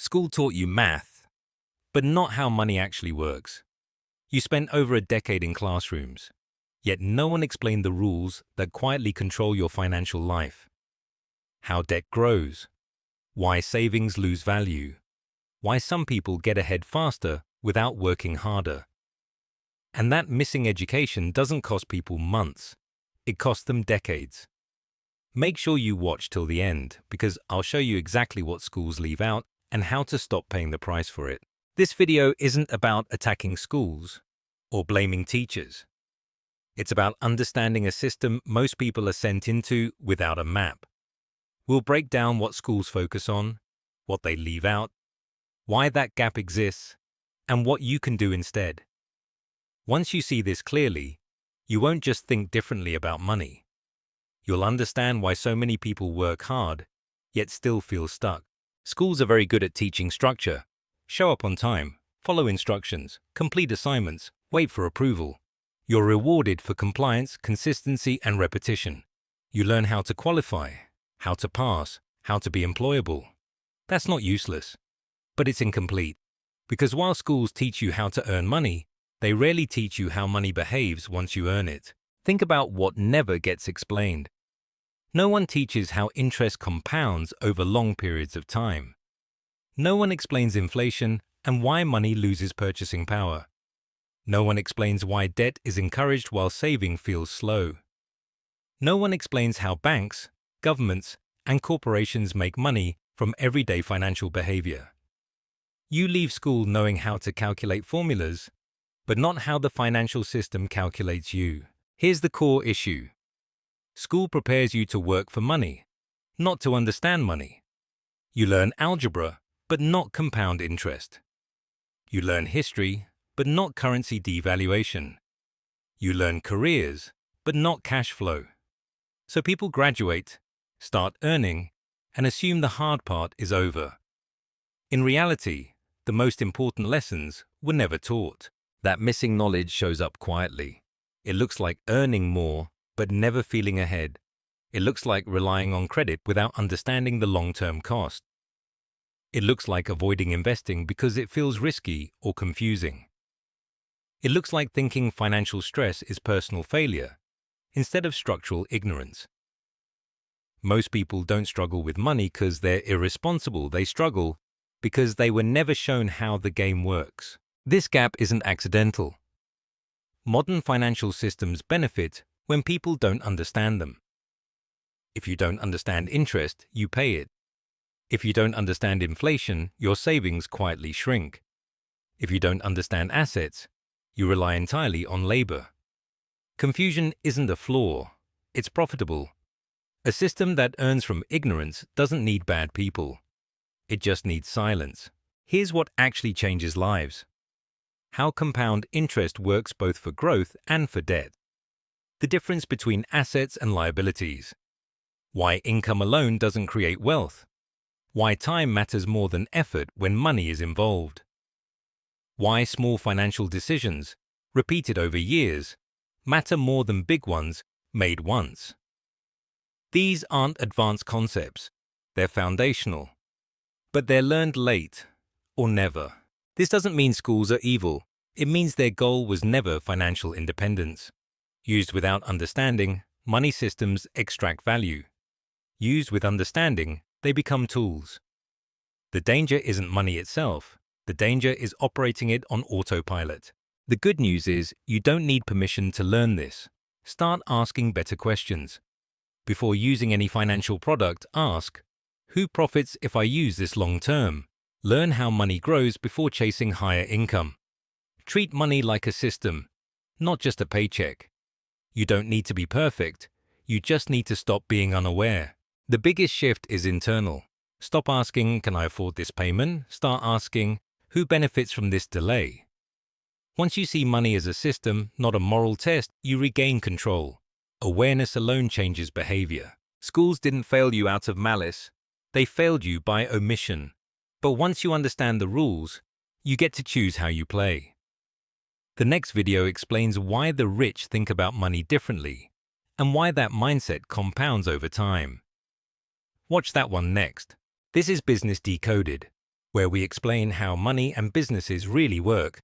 School taught you math, but not how money actually works. You spent over a decade in classrooms, yet no one explained the rules that quietly control your financial life. How debt grows, why savings lose value, why some people get ahead faster without working harder. And that missing education doesn't cost people months, it costs them decades. Make sure you watch till the end, because I'll show you exactly what schools leave out and how to stop paying the price for it. This video isn't about attacking schools or blaming teachers. It's about understanding a system most people are sent into without a map. We'll break down what schools focus on, what they leave out, why that gap exists, and what you can do instead. Once you see this clearly, you won't just think differently about money. You'll understand why so many people work hard, yet still feel stuck. Schools are very good at teaching structure. Show up on time, follow instructions, complete assignments, wait for approval. You're rewarded for compliance, consistency, and repetition. You learn how to qualify, how to pass, how to be employable. That's not useless, but it's incomplete. Because while schools teach you how to earn money, they rarely teach you how money behaves once you earn it. Think about what never gets explained. No one teaches how interest compounds over long periods of time. No one explains inflation and why money loses purchasing power. No one explains why debt is encouraged while saving feels slow. No one explains how banks, governments, and corporations make money from everyday financial behavior. You leave school knowing how to calculate formulas, but not how the financial system calculates you. Here's the core issue. School prepares you to work for money, not to understand money. You learn algebra, but not compound interest. You learn history, but not currency devaluation. You learn careers, but not cash flow. So people graduate, start earning, and assume the hard part is over. In reality, the most important lessons were never taught. That missing knowledge shows up quietly. It looks like earning more, but never feeling ahead. It looks like relying on credit without understanding the long-term cost. It looks like avoiding investing because it feels risky or confusing. It looks like thinking financial stress is personal failure instead of structural ignorance. Most people don't struggle with money because they're irresponsible. They struggle because they were never shown how the game works. This gap isn't accidental. Modern financial systems benefit when people don't understand them. If you don't understand interest, you pay it. If you don't understand inflation, your savings quietly shrink. If you don't understand assets, you rely entirely on labor. Confusion isn't a flaw, it's profitable. A system that earns from ignorance doesn't need bad people. It just needs silence. Here's what actually changes lives. How compound interest works both for growth and for debt. The difference between assets and liabilities. Why income alone doesn't create wealth. Why time matters more than effort when money is involved. Why small financial decisions, repeated over years, matter more than big ones made once. These aren't advanced concepts. They're foundational. But they're learned late or never. This doesn't mean schools are evil. It means their goal was never financial independence. Used without understanding, money systems extract value. Used with understanding, they become tools. The danger isn't money itself. The danger is operating it on autopilot. The good news is you don't need permission to learn this. Start asking better questions. Before using any financial product, ask, who profits if I use this long term? Learn how money grows before chasing higher income. Treat money like a system, not just a paycheck. You don't need to be perfect. You just need to stop being unaware. The biggest shift is internal. Stop asking, can I afford this payment? Start asking, who benefits from this delay? Once you see money as a system, not a moral test, you regain control. Awareness alone changes behavior. Schools didn't fail you out of malice. They failed you by omission. But once you understand the rules, you get to choose how you play. The next video explains why the rich think about money differently and why that mindset compounds over time. Watch that one next. This is Business Decoded, where we explain how money and businesses really work